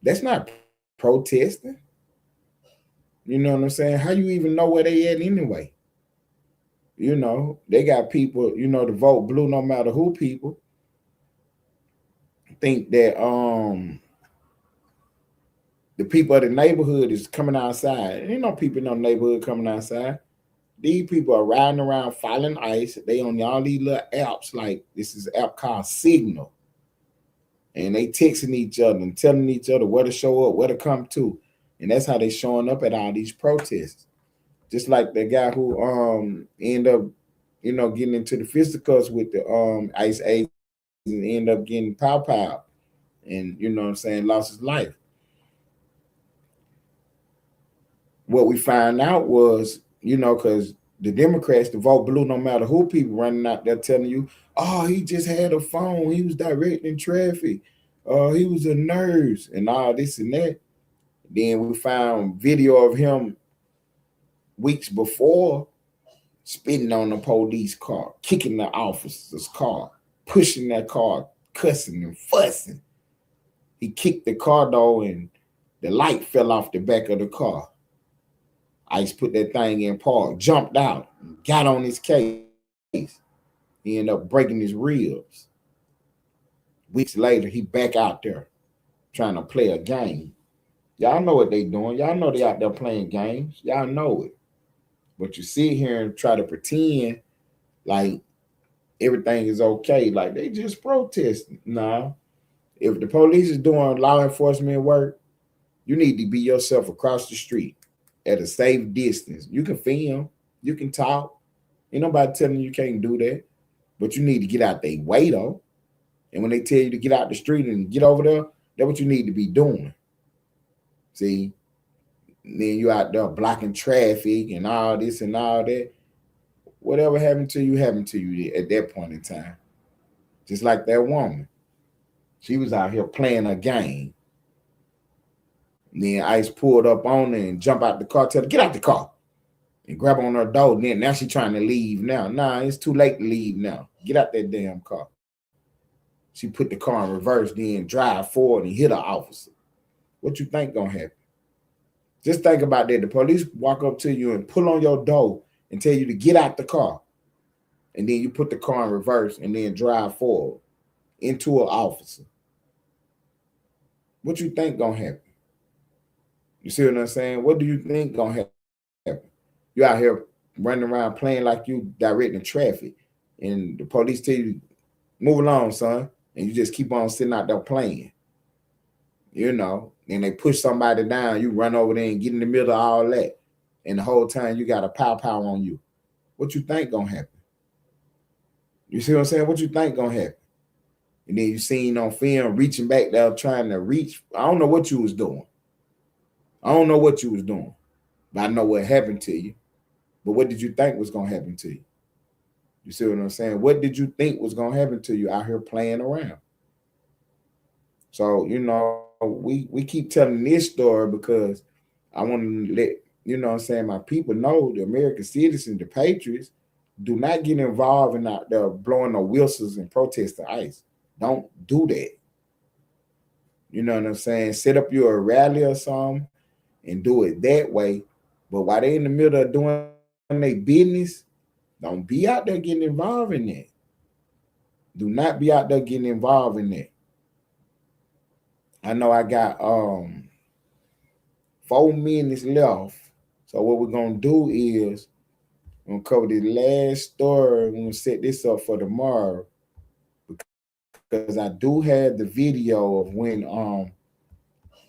That's not protesting. You know what I'm saying? How you even know where they at anyway? You know, they got people, you know, to vote blue no matter who people think that the people of the neighborhood is coming outside. Ain't no people in no neighborhood coming outside. These people are riding around filing ICE. They on all these little apps, like this is an app called Signal. And they texting each other and telling each other where to show up, where to come to. And that's how they showing up at all these protests. Just like the guy who end up, you know, getting into the fisticuffs with the ICE agents and end up getting pow. And, you know what I'm saying, lost his life. What we found out was, you know, because the Democrats, the vote blue no matter who, people running out there telling you, oh, he just had a phone. He was directing traffic. He was a nurse and all this and that. Then we found video of him weeks before spitting on the police car, kicking the officer's car, pushing that car, cussing and fussing. He kicked the car door and the light fell off the back of the car. ICE put that thing in park, jumped out, got on his case. He ended up breaking his ribs. Weeks later, he back out there trying to play a game. Y'all know what they doing. Y'all know they out there playing games. Y'all know it. But you sit here and try to pretend like everything is okay. Like they just protesting. Nah. If the police is doing law enforcement work, you need to be yourself across the street at a safe distance. You can film, you can talk. Ain't nobody telling you can't do that. But you need to get out their way though. And when they tell you to get out the street and get over there, that's what you need to be doing. See? And then you out there blocking traffic and all this and all that. Whatever happened to you at that point in time. Just like that woman. She was out here playing a game. And then ICE pulled up on her and jump out the car, tell her, get out the car. And grab on her door. And then now she's trying to leave now. Nah, it's too late to leave now. Get out that damn car. She put the car in reverse, then drive forward and hit an officer. What you think gonna happen? Just think about that. The police walk up to you and pull on your door and tell you to get out the car. And then you put the car in reverse and then drive forward into an officer. What you think gonna happen? You see what I'm saying? What do you think gonna happen? You out here running around playing like you directing traffic, and the police tell you, move along, son, and you just keep on sitting out there playing. You know, and they push somebody down, you run over there and get in the middle of all that, and the whole time you got a pow on you. What you think gonna happen? You see what I'm saying? What you think gonna happen? And then you seen on film reaching back there trying to reach. I don't know what you was doing. But I know what happened to you. But what did you think was gonna happen to you? You see what I'm saying? What did you think was gonna happen to you out here playing around? So, you know, we keep telling this story because I want to let, you know what I'm saying, my people know, the American citizens, the patriots, do not get involved in out there blowing the whistles and protesting ICE. Don't do that. You know what I'm saying? Set up your rally or something and do it that way. But while they in the middle of doing their business, don't be out there getting involved in that. Do not be out there getting involved in that. I know I got 4 minutes left. So what we're gonna do is we're gonna cover the last story. We're gonna set this up for tomorrow because I do have the video of when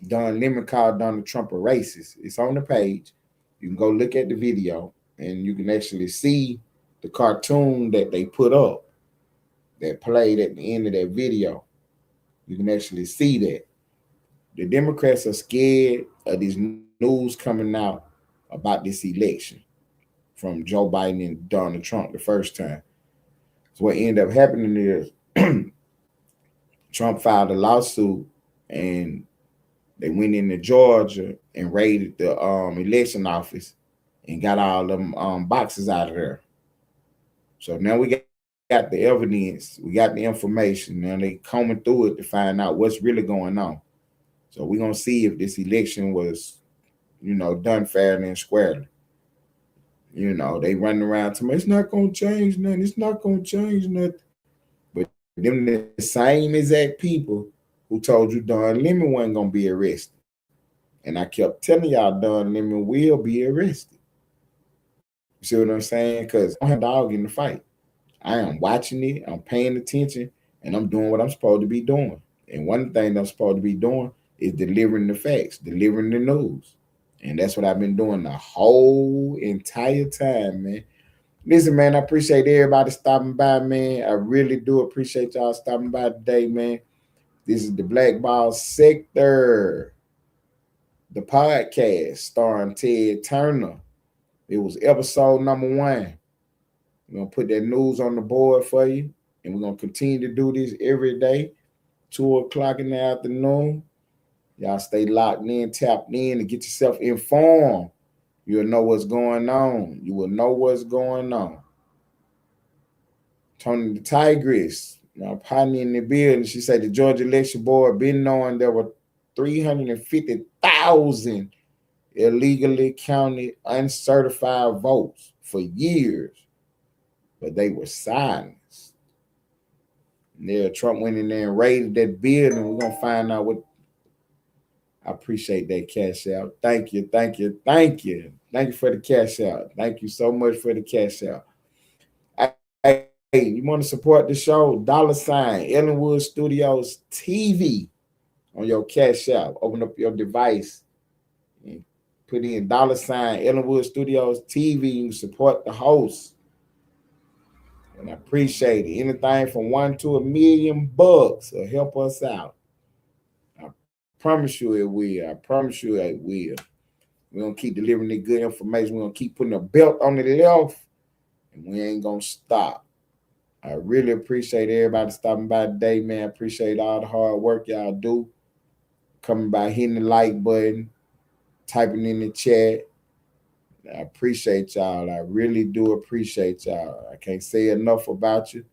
Don Lemon called Donald Trump a racist. It's on the page. You can go look at the video and you can actually see the cartoon that they put up. that played at the end of that video. You can actually see that. The Democrats are scared of this news coming out about this election from Joe Biden and Donald Trump the first time. So what ended up happening is Trump filed a lawsuit and they went into Georgia and raided the election office and got all them boxes out of there. So now we got the evidence, we got the information. Now they combing through it to find out what's really going on. So we're going to see if this election was, done fairly and squarely. They running around to me, it's not going to change nothing. It's not going to change nothing. But them the same exact people who told you Don Lemon wasn't going to be arrested. And I kept telling y'all Don Lemon will be arrested. You see what I'm saying? Because I don't have a dog in the fight. I am watching it, I'm paying attention, and I'm doing what I'm supposed to be doing. And one thing I'm supposed to be doing is delivering the facts, delivering the news. And that's what I've been doing the whole entire time, man. Listen, man, I appreciate everybody stopping by, man. I really do appreciate y'all stopping by today, man. This is the Blackball Sector, the podcast starring Ted Turner. It was episode number 1. We're going to put that news on the board for you, and we're going to continue to do this every day, 2 o'clock in the afternoon. Y'all stay locked in, tapped in, and get yourself informed. You'll know what's going on. You will know what's going on. Tony the Tigress, partner in the building, she said the Georgia Election Board been knowing there were 350,000 illegally counted uncertified votes for years, but they were silenced. Yeah, Trump went in there and raided that building. We're going to find out what. I appreciate that cash out. Thank you, thank you, thank you. Thank you for the cash out. Thank you so much for the cash out. Hey, you want to support the show? $, Ellenwood Studios TV on your cash out. Open up your device and put in $, Ellenwood Studios TV. You support the host. And I appreciate it. Anything from $1 to $1 million will help us out. Promise you it will. I promise you it will. We're going to keep delivering the good information. We're going to keep putting a belt on the left, and we ain't going to stop. I really appreciate everybody stopping by today, man. I appreciate all the hard work y'all do. Coming by, hitting the like button, typing in the chat. I appreciate y'all. I really do appreciate y'all. I can't say enough about you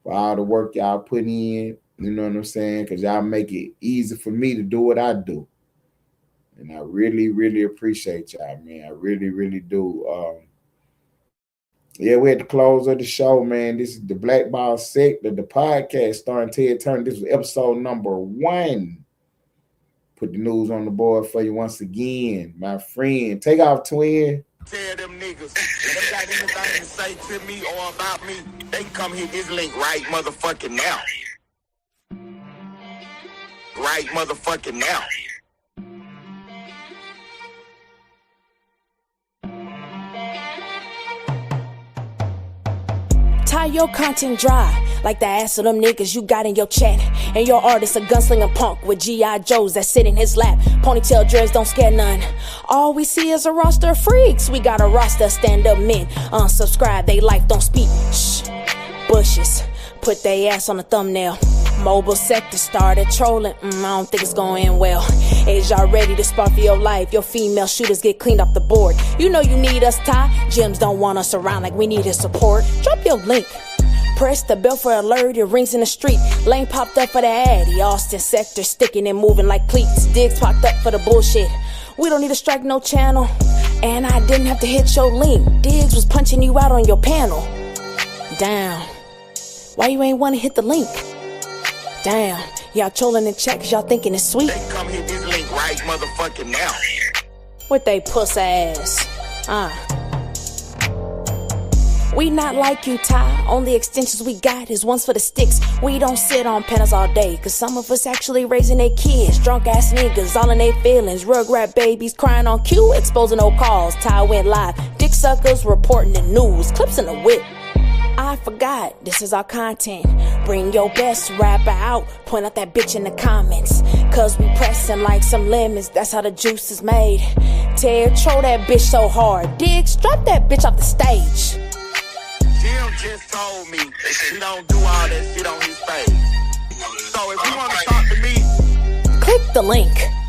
for all the work y'all put in. You know what I'm saying? Because y'all make it easy for me to do what I do. And I really, really appreciate y'all, man. I really, really do. We're at the close of the show, man. This is the Blackball Sector, the podcast starring Ted Turner. This was episode number 1. Put the news on the board for you once again, my friend. Take off, twin. Tell them niggas, if they got anything to say to me or about me, they can come hit this link right motherfucking now. Right motherfucking now. Tie your content dry like the ass of them niggas you got in your chat. And your artist a gunslinger punk with G.I. Joes that sit in his lap. Ponytail dreads don't scare none. All we see is a roster of freaks. We got a roster of stand-up men. Unsubscribe, they life don't speak. Shh, bushes, put they ass on the thumbnail. Mobile sector started trolling, I don't think it's going to end well. Is y'all ready to spar for your life? Your female shooters get cleaned off the board. You know you need us, Ty. Gyms don't want us around like we need his support. Drop your link. Press the bell for alert, it rings in the street. Lane popped up for the addy. Austin sector sticking and moving like cleats. Diggs popped up for the bullshit. We don't need to strike no channel. And I didn't have to hit your link. Diggs was punching you out on your panel. Damn. Why you ain't want to hit the link? Damn, y'all trolling in chat cause y'all thinking it's sweet. They come hit this link right motherfucking now. With they puss ass. We not like you, Ty. Only extensions we got is ones for the sticks. We don't sit on panels all day, cause some of us actually raising their kids. Drunk ass niggas, all in their feelings. Rugrat babies crying on cue, exposing old calls. Ty went live. Dick suckers reporting the news. Clips in the whip. I forgot, this is our content. Bring your best rapper out, point out that bitch in the comments. Cause we pressin' like some lemons, that's how the juice is made. Ted, throw that bitch so hard. Diggs, drop that bitch off the stage. Jim just told me he don't do all that shit on his face. So if you wanna talk to me, Click the link.